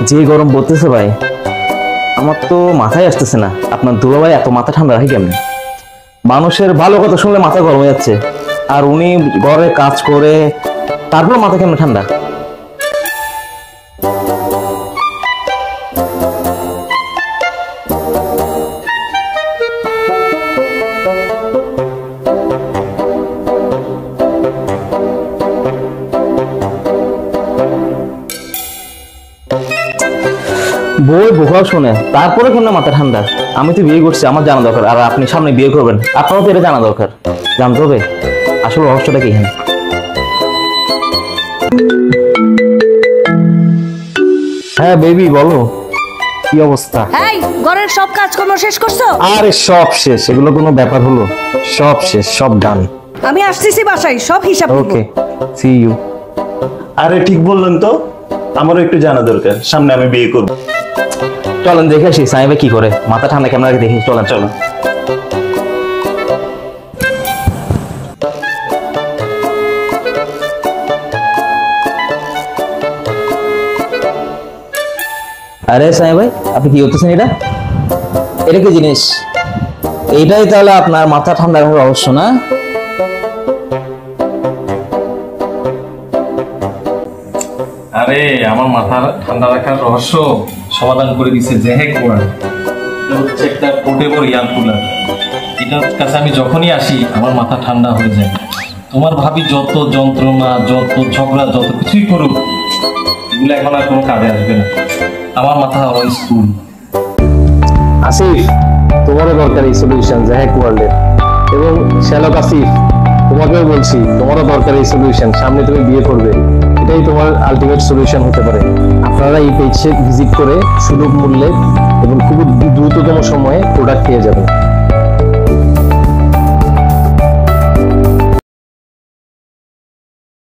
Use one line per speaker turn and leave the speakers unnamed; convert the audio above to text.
যে গরম পড়তেছে ভাই, আমার তো মাথায় আসতেছে না আপনার দুলাভাই এত মাথা ঠান্ডা রাখে কেমনে। মানুষের ভালো কথা শুনলে মাথা গরম হয়ে যাচ্ছে, আর উনি ঘরে কাজ করে তারপর মাথা কেমনে ঠান্ডা। বই বোকাও শোনে তারপরে কেন মাথা ঠান্ডা। আমি তো বিয়ে করছি, আমার জানা দরকার, আর আপনি সামনে বিয়ে করবেন, আপনারও তো এটা জানা দরকার, জানতে হবে আসলে রহস্যটা কি। হ্যাঁ বেবি বলো, কি অবস্থা?
এই ঘরের সব কাজকর্ম শেষ করছো?
আরে সব শেষ, এগুলো কোনো ব্যাপার হলো? সব শেষ, সব ডান।
আমি আসতেছি বাসায়, সব হিসাব নিব।
ওকে, সি ইউ।
আরে ঠিক বললেন তো, আমারও একটু জানা দরকার, সামনে আমি বিয়ে করব।
চলেন দেখে আসি সাহেবে কি করে, মাথা ঠান্ডা কেমন রাখে দেখি। চলেন চলেন। আরে সাহেব ভাই, আপনি কি করতেছেন? এটা এটা কি জিনিস? এইটাই তাহলে আপনার মাথা ঠান্ডা রাখার রহস্য না?
আরে আমার মাথা ঠান্ডা রাখার রহস্য সমাধান করে দিছে জেহেক কোরআন। এটা হচ্ছে একটা পোর্টেবল ইয়ার কুলার। এটার কাছে আমি যখনই আসি আমার মাথা ঠান্ডা হয়ে যায়। তোমার ভাবি যত যন্ত্রণা, যত ঝগড়া, যত কিছুই করুক, এগুলো এখন আর কোনো কাজে আসবে না। আমার মাথা অলওয়েজ কুল।
আসিফ, তোমারও দরকার এই সলিউশন জেহেক ওয়ার্ল্ডের। এবং শ্যালক আসিফ, তোমাকেও বলছি তোমারও দরকার এই সলিউশন। সামনে তুমি বিয়ে করবে, এটাই তোমার আলটিমেট সলিউশন হতে পারে। আপনারা এই পেজে ভিজিট করে সুলভ মূল্যে এবং খুব দ্রুততম সময়ে প্রোডাক্ট পেয়ে যাবেন।